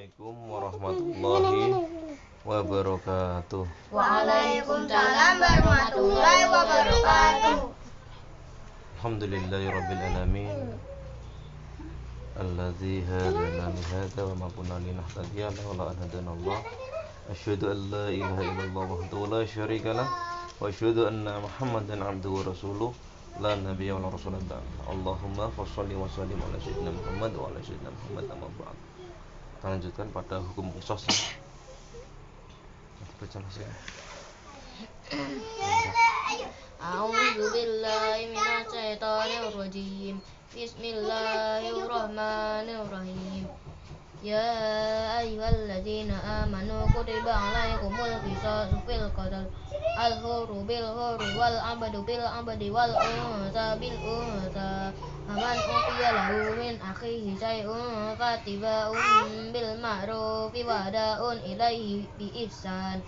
Assalamualaikum warahmatullahi wabarakatuh. Waalaikumsalam warahmatullahi wabarakatuh. Alhamdulillahirabbil alamin. Alladzi hadana li hadza wa ma kunna linahtadiya laula an hadana Allah. Asyhadu an la ilaha illallah wahdahu la syarika lah wa asyhadu anna Muhammadan abduhu wa rasuluh la nabiyya wa la rasula ba'da. Allahumma shalli wa sallim ala sayyidina Muhammad wa ala sayyidina Muhammad amma ba'd. Kita lanjutkan pada hukum qisas. Baca langsung. A'udzu billahi minasy syaithanir rajim. Bismillahirrahmanirrahim. Ya ayyuhalladzina amanu kutiba alaikumul qisasu fil qatl al-hurru bil hurri wal 'abdu bil 'abdi wal unsa bil unsa faman ufiya lahu min akhihi syai'un fatiba'un bil ma'rufi wa da'un ilaihi bi ihsan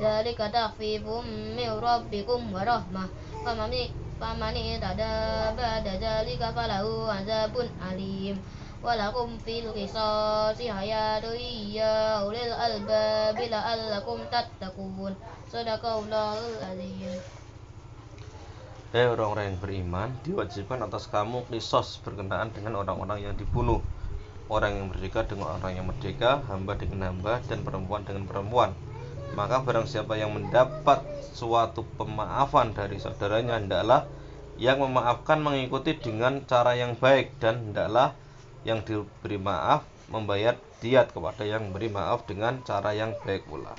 dzalika takhfifum min rabbikum wa rahmah faman itada ba'da dzalika falahu 'adzabun alim walakum fil qisasi hayatun ya ulil albab la'allakum tattaqun. Shadaqallahul azim. Hai orang-orang yang beriman, diwajibkan atas kamu qisas berkenaan dengan orang-orang yang dibunuh, orang yang merdeka dengan orang yang merdeka, hamba dengan hamba, dan perempuan dengan perempuan. Maka barang siapa yang mendapat suatu pemaafan dari saudaranya, hendaklah yang memaafkan mengikuti dengan cara yang baik, dan hendaklah yang diberi maaf membayar diat kepada yang memberi maaf dengan cara yang baik pula.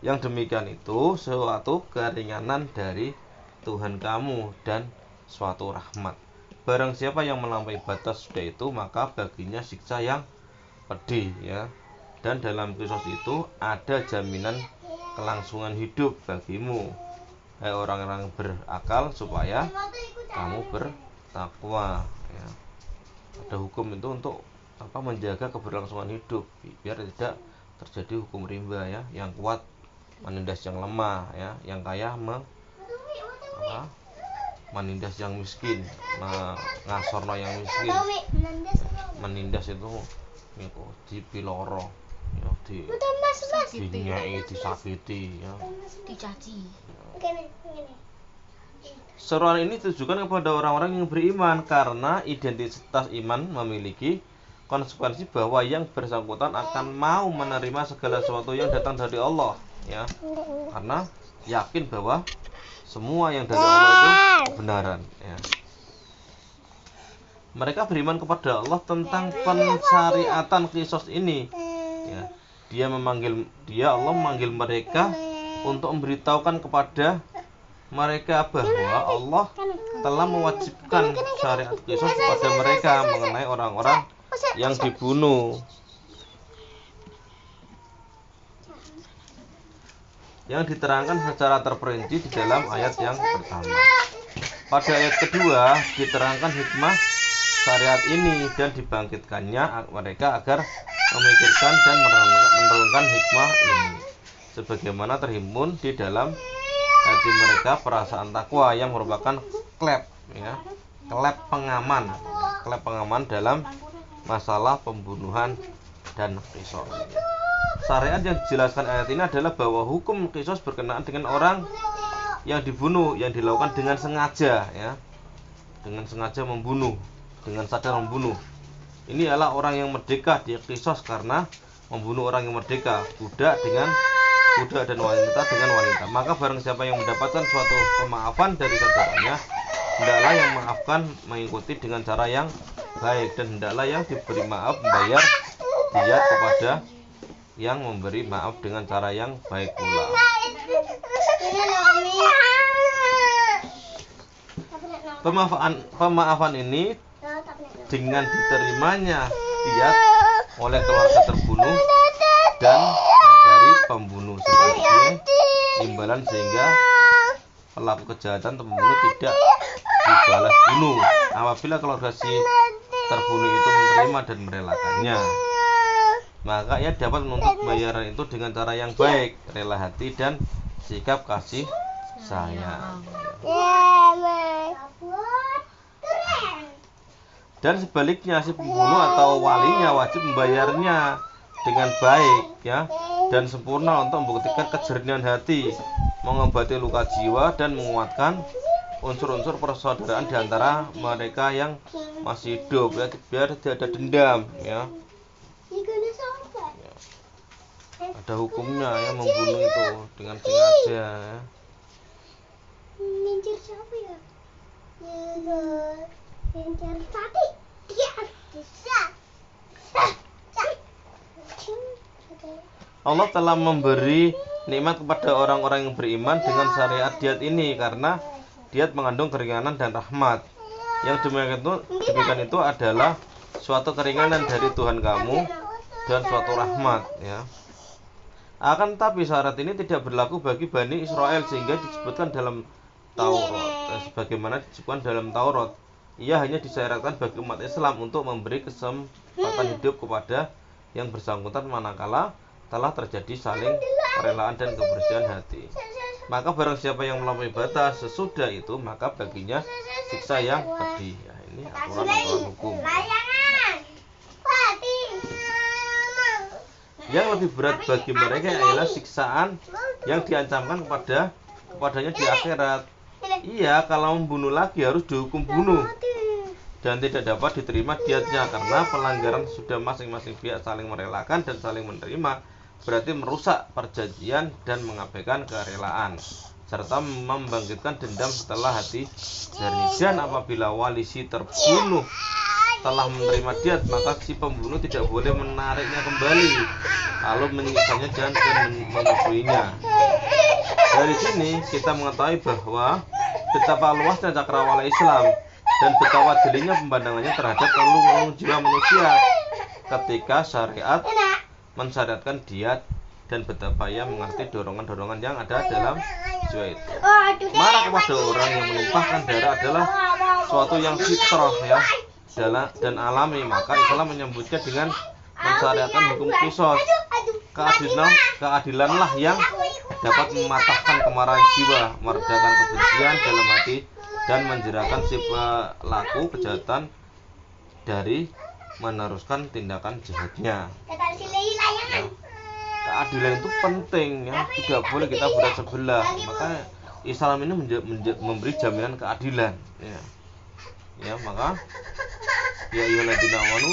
Yang demikian itu suatu keringanan dari Tuhan kamu dan suatu rahmat. Barang siapa yang melampaui batas sudah itu, maka baginya siksa yang pedih, ya. Dan dalam qisas itu ada jaminan kelangsungan hidup bagimu, hai orang-orang berakal, supaya kamu bertakwa, ya. Ada hukum itu untuk menjaga keberlangsungan hidup, biar tidak terjadi hukum rimba, ya. Yang kuat menindas yang lemah, ya. Yang kaya menindas yang miskin, ngasorno yang miskin. Menindas itu di piloro, ya, dinyai, disakiti, ya. Dicaci. Seruan ini ditujukan kepada orang-orang yang beriman, karena identitas iman memiliki konsekuensi bahwa yang bersangkutan akan mau menerima segala sesuatu yang datang dari Allah, ya. Karena yakin bahwa semua yang dari Allah itu kebenaran, ya. Mereka beriman kepada Allah tentang pensyariatan qisas ini, ya. Allah memanggil mereka untuk memberitahukan kepada mereka bahwa Allah telah mewajibkan syariat qisas kepada mereka mengenai orang-orang yang dibunuh. Yang diterangkan secara terperinci di dalam ayat yang pertama. Pada ayat kedua diterangkan hikmah syariat ini dan dibangkitkannya mereka agar memikirkan dan merenungkan hikmah ini, sebagaimana terhimpun di dalam hati mereka perasaan takwa yang merupakan klep pengaman dalam masalah pembunuhan dan qisas. Syariat yang dijelaskan ayat ini adalah bahwa hukum qisas berkenaan dengan orang yang dibunuh yang dilakukan dengan sengaja, ya. Dengan sengaja membunuh, dengan sadar membunuh. Ini adalah orang yang merdeka, dia qisas karena membunuh orang yang merdeka, budak dan wanita dengan wanita. Maka barang siapa yang mendapatkan suatu pemaafan dari saudaranya, hendaklah yang memaafkan mengikuti dengan cara yang baik, dan hendaklah yang diberi maaf membayar diat kepada yang memberi maaf dengan cara yang baik pula. Pemaafan ini dengan diterimanya diat oleh keluarga terbunuh dan dari pembunuh sebagai imbalan, sehingga pelaku kejahatan pembunuh tidak dibalas bunuh apabila keluarga si terbunuh itu menerima dan merelakannya. Maka ia dapat menuntut bayaran itu dengan cara yang baik, rela hati dan sikap kasih sayang. Dan sebaliknya si pembunuh atau walinya wajib membayarnya dengan baik ya dan sempurna untuk membuktikan kejernihan hati, mengobati luka jiwa dan menguatkan unsur-unsur persaudaraan di antara mereka yang masih hidup ya, biar tidak ada dendam ya. Ada hukumnya ya membunuh itu dengan sengaja ya. Ngincer siapa ya? Ngincer tadi. Dia bisa. Allah telah memberi nikmat kepada orang-orang yang beriman dengan syariat diat ini karena diat mengandung keringanan dan rahmat. Yang demikian itu adalah suatu keringanan dari Tuhan kamu dan suatu rahmat ya. Akan tetapi syarat ini tidak berlaku bagi Bani Israel sehingga disebutkan dalam Taurat sebagaimana disebutkan dalam Taurat. Ia hanya disyaratkan bagi umat Islam untuk memberi kesempatan hidup kepada yang bersangkutan manakala telah terjadi saling kerelaan dan kebersihan hati. Maka barang siapa yang melampaui batas sesudah itu, maka baginya siksa yang pedih. Ya, ini aturan-aturan hukum. Yang lebih berat bagi mereka adalah siksaan yang diancamkan kepadanya di akhirat. Iya, kalau membunuh lagi harus dihukum bunuh dan tidak dapat diterima diatnya karena pelanggaran sudah masing-masing pihak saling merelakan dan saling menerima, berarti merusak perjanjian dan mengabaikan kerelaan serta membangkitkan dendam setelah hati jernih. Dan apabila walisi terbunuh telah menerima diat, maka si pembunuh tidak boleh menariknya kembali lalu menyiksanya dan memusuhinya. Dari sini kita mengetahui bahwa betapa luasnya cakrawala Islam dan betapa jelinya pemandangannya terhadap seluruh jiwa manusia ketika syariat mensyariatkan diat dan betapa ia mengerti dorongan-dorongan yang ada dalam jiwa itu. Marah kepada orang yang menumpahkan darah adalah suatu yang fitrah ya dan alami, maka Islam menyambutnya dengan mensyariatkan hukum qisas. Keadilanlah yang dapat mematahkan kemarahan jiwa, meredakan kebencian dalam hati dan menjerakan si pelaku kejahatan dari meneruskan tindakan jahatnya. Ya. Keadilan itu penting ya, tidak boleh kita berat sebelah. Maka Islam ini memberi jaminan keadilan ya. Ya, maka ya ayyuhalladzina amanu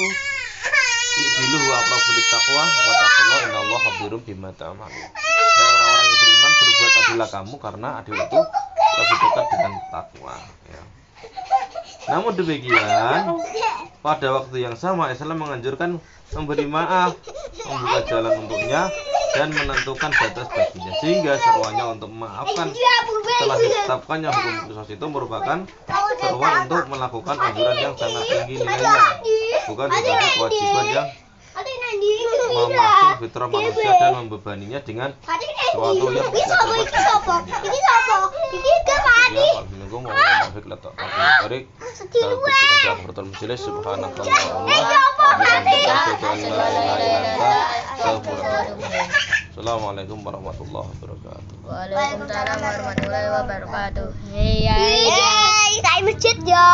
i'dilu wa aqrabu littaqwa wa taqullaha innallaha khabirum bima ta'malun. Ya, orang-orang yang beriman, berbuat adillah kamu karena adil itu lebih dekat dengan takwa ya. Namun demikian, pada waktu yang sama Islam menganjurkan memberi maaf, membuka jalan untuknya dan menentukan batas baginya, sehingga seruannya untuk memaafkan setelah ditetapkannya hukum qisas itu merupakan seruan untuk melakukan anjuran yang sangat tinggi nilainya, bukan sebagai kewajiban yang memasung fitrah manusia dan membebaninya dengan sesuatu yang tidak dapat dilakukannya. Assalamualaikum warahmatullahi wabarakatuh. Waalaikumsalam warahmatullahi wabarakatuh. Hey, saya masjid ya.